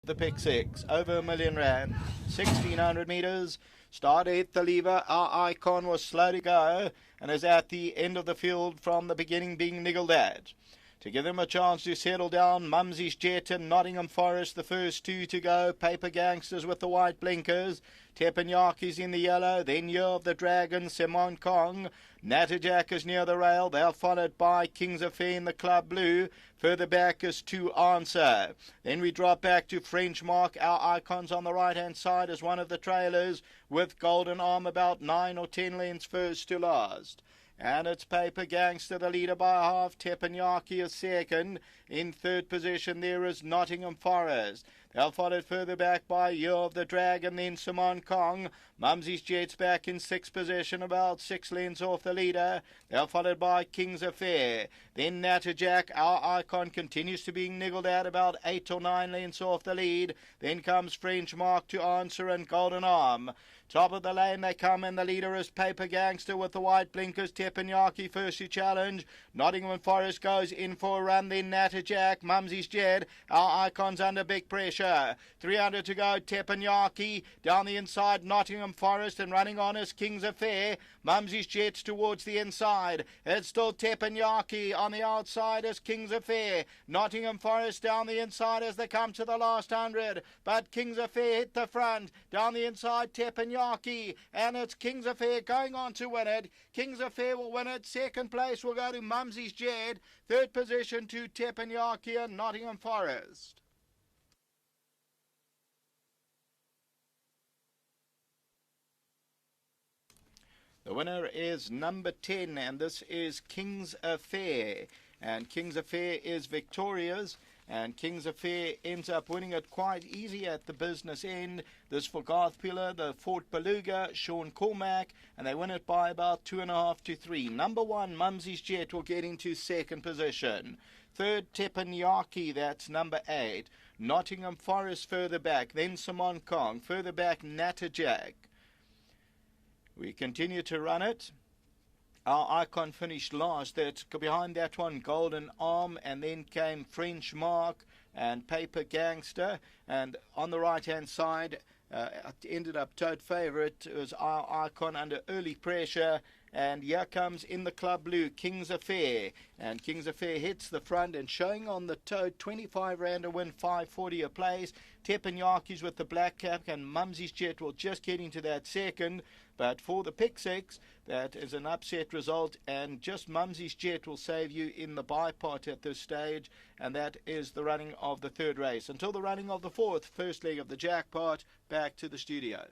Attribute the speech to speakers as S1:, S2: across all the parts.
S1: The pick six, over R1,000,000, 1,600 metres. Started hit the lever. Our Icon was slow to go and is at the end of the field from the beginning being niggled at. To give them a chance to settle down, Mumsy's Jet and Nottingham Forest, the first two to go. Paper Gangsters with the white blinkers. Teppanyaki's in the yellow. Then Year of the Dragon, Simon Kong. Natterjack is near the rail. They're followed by Kings of Fair in the club blue. Further back is To Answer. Then we drop back to French Mark. Our Icons on the right-hand side as one of the trailers, with Golden Arm about 9 or 10 lengths first to last. And it's Paper Gangster, the leader by half. Teppanyaki is second. In third position there is Nottingham Forest. They're followed further back by Year of the Dragon, then Simon Kong. Mumsy's Jet's back in sixth position, about 6 lengths off the leader. They're followed by King's Affair. Then Natterjack, Our Icon, continues to be niggled at about 8 or 9 lengths off the lead. Then comes French Mark, To Answer, and Golden Arm. Top of the lane they come, and the leader is Paper Gangster with the white blinkers. Teppanyaki first to challenge. Nottingham Forest goes in for a run, then Natterjack, Mumsy's Jet. Our Icon's under big pressure. 300 to go, Teppanyaki. Down the inside, Nottingham Forest, and running on is King's Affair. Mumsy's Jet's towards the inside. It's still Teppanyaki. On the outside is King's Affair. Nottingham Forest down the inside as they come to the last 100. But King's Affair hit the front. Down the inside, Teppanyaki. And it's King's Affair going on to win it. King's Affair will win it. Second place will go to Mumsy's Jet. Third position to Teppanyaki and Nottingham Forest. The winner is number 10, and this is King's Affair. And King's Affair is victorious, and King's Affair ends up winning it quite easy at the business end. This for Garth Pillar, the Fort Beluga, Sean Cormack, and they win it by about 2.5 to 3. Number 1, Mumsy's Jet, will get into second position. Third, Teppanyaki, that's number 8. Nottingham Forest further back, then Simon Kong. Further back, Natterjack. We continue to run it. Our Icon finished last. That's behind that one, Golden Arm, and then came French Mark and Paper Gangster. And on the right-hand side, ended up tote favourite. It was Our Icon under early pressure. And here comes in the club blue, King's Affair. And King's Affair hits the front and showing on the tote, 25 rand a win, 540 a place. Teppanyaki's with the black cap, and Mumsy's Jet will just get into that second. But for the pick six, that is an upset result, and just Mumsy's Jet will save you in the buy pot at this stage, and that is the running of the third race. Until the running of the fourth, first leg of the jackpot, back to the studio.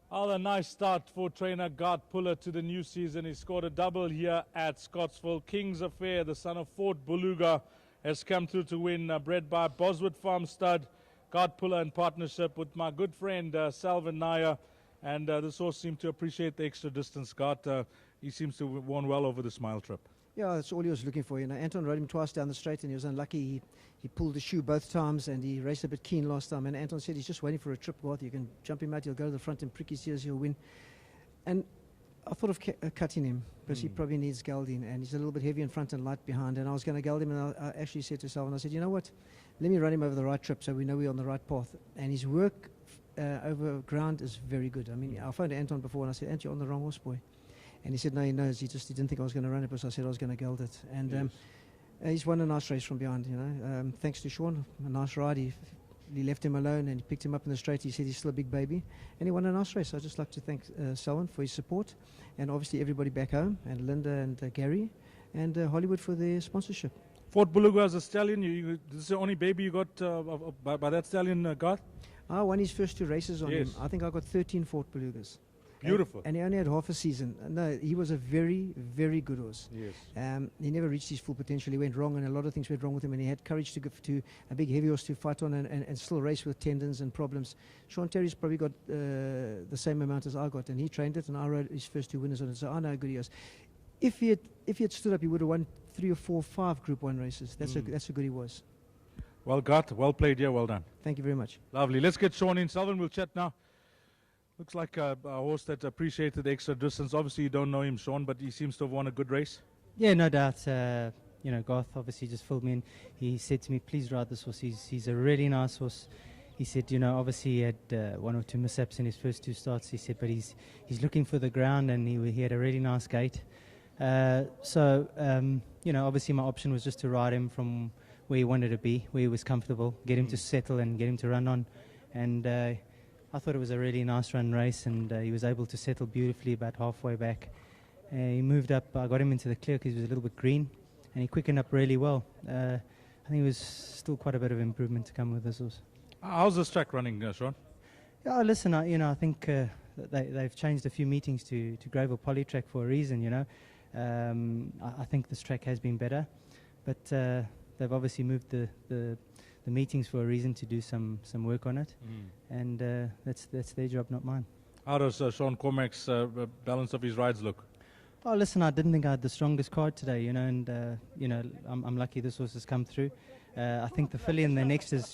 S2: Oh, a nice start for trainer Gart Puller to the new season. He scored a double here at Scottsville. King's Affair, the son of Fort Beluga, has come through to win, bred by Boswood Farm stud. Gart Puller in partnership with my good friend Salvin Nair. And this horse seemed to appreciate the extra distance. Gart, he seems to have won well over this mile trip.
S3: Yeah, that's all he was looking for. You know, Anton rode him twice down the straight, and he was unlucky. He pulled the shoe both times, and he raced a bit keen last time. And Anton said he's just waiting for a trip, Garth. You can jump him out, he'll go to the front and prick his ears, he'll win. And I thought of cutting him, because he probably needs gelding, and he's a little bit heavy in front and light behind. And I was going to geld him, and I actually said to Salvan, I said, you know what, let me run him over the right trip so we know we're on the right path. And his work over ground is very good. I mean, I phoned Anton before, and I said, Ant, you're on the wrong horse, boy. And he said, no, he knows. He didn't think I was going to run it, because I said I was going to geld it. And
S2: Yes.
S3: He's won a nice race from behind, you know. Thanks to Sean, a nice ride. He left him alone and he picked him up in the straight. He said he's still a big baby. And he won a nice race. I'd just like to thank Selwyn for his support. And obviously everybody back home. And Linda and Gary. And Hollywood for their sponsorship.
S2: Fort Beluga as a stallion. This is the only baby you got by that stallion, Garth?
S3: I won his first 2 races on
S2: Yes.
S3: him. I think I got 13 Fort Belugas.
S2: Beautiful.
S3: And he only had half a season. No, he was a very, very good horse.
S2: Yes.
S3: He never reached his full potential. He went wrong, and a lot of things went wrong with him, and he had courage to go to a big heavy horse to fight on and still race with tendons and problems. Sean Terry's probably got the same amount as I got, and he trained it, and I rode his first 2 winners on it, so I know how good he is. If he had stood up, he would have won 3 or 4, 5 Group 1 races. That's how good he was.
S2: Well got, well played, yeah, well done.
S3: Thank you very much.
S2: Lovely. Let's get Sean in. Selvin, we'll chat now. Looks like a horse that appreciated the extra distance. Obviously, you don't know him, Sean, but he seems to have won a good race.
S4: Yeah, no doubt. Garth obviously just filled me in. He said to me, please ride this horse. He's a really nice horse. He said, obviously he had one or two mishaps in his first two starts. He said, but he's looking for the ground, and he had a really nice gait. Obviously my option was just to ride him from where he wanted to be, where he was comfortable, get him to settle and get him to run on. And I thought it was a really nice run race, and he was able to settle beautifully about halfway back. He moved up. I got him into the clear because he was a little bit green, and he quickened up really well. I think there was still quite a bit of improvement to come with this horse.
S2: How's this track running, Sean?
S4: Yeah, listen, I think they've changed a few meetings to gravel poly track for a reason, I think this track has been better, but they've obviously moved the meetings for a reason, to do some work on it, and that's their job, not mine.
S2: How does Sean Cormack's balance of his rides look?
S4: Oh, listen, I didn't think I had the strongest card today, and I'm lucky this horse has come through. I think the filly in the next is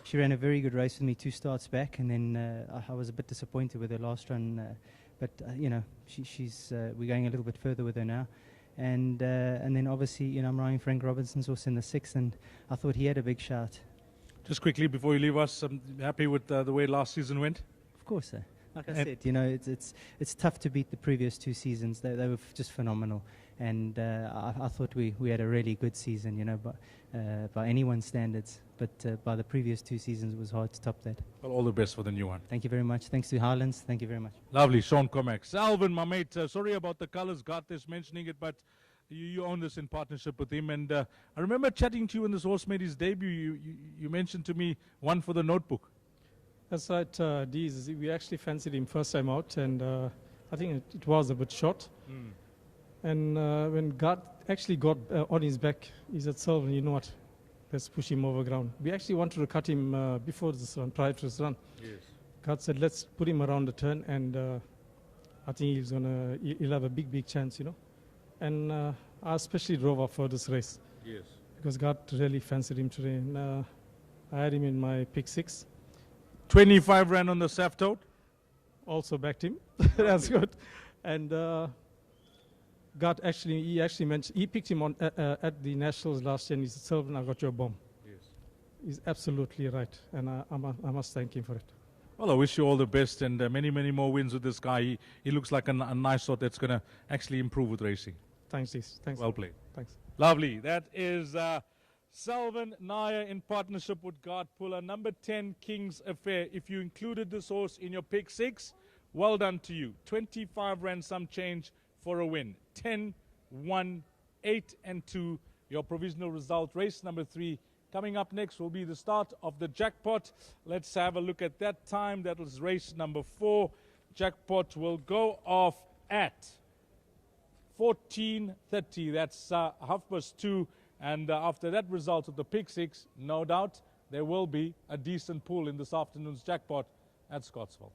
S4: she ran a very good race with me 2 starts back, and then I was a bit disappointed with her last run, but she's we're going a little bit further with her now. And then obviously, I'm riding Frank Robinson's horse in the 6th, and I thought he had a big shout.
S2: Just quickly before you leave us, I'm happy with the way last season went?
S4: Of course, sir. Like I said, it's tough to beat the previous 2 seasons. They were just phenomenal, and I thought we had a really good season, by anyone's standards. But by the previous 2 seasons, it was hard to top that.
S2: Well, all the best for the new one.
S4: Thank you very much. Thanks to Highlands. Thank you very much.
S2: Lovely, Sean Cormack. Selvin, my mate, sorry about the colours, got this mentioning it, but you own this in partnership with him. And I remember chatting to you when this horse made his debut. You mentioned to me one for the notebook.
S5: That's right, Dees. We actually fancied him first time out, and I think it was a bit short. And when God actually got on his back, he said, Selvin, you know what? Let's push him over ground. We actually wanted to cut him before this run, prior to this run.
S2: Yes.
S5: God said, let's put him around the turn, and I think he'll have a big chance, And I especially drove up for this race.
S2: Yes.
S5: Because God really fancied him today. And I had him in my pick 6.
S2: 25 ran on the Saft out.
S5: Also backed him. That's good. And God he actually mentioned, he picked him on at the Nationals last year, and he said, Selvin, I got your bomb.
S2: Yes.
S5: He's absolutely right, and I must thank him for it.
S2: Well, I wish you all the best, and many more wins with this guy. He looks like a nice sort that's going to actually improve with racing.
S5: Thanks, Dees. Thanks.
S2: Well played.
S5: Thanks.
S2: Lovely. That is Selvin Nair in partnership with Guard Puller, number 10 King's Affair. If you included this horse in your pick 6, well done to you. 25 ran some change for a win. 10, 1, 8 and 2. Your provisional result. Race number 3. Coming up next will be the start of the jackpot. Let's have a look at that time. That was race number 4. Jackpot will go off at 14:30. That's 2:30. And after that result of the pick 6, no doubt there will be a decent pool in this afternoon's jackpot at Scottsville.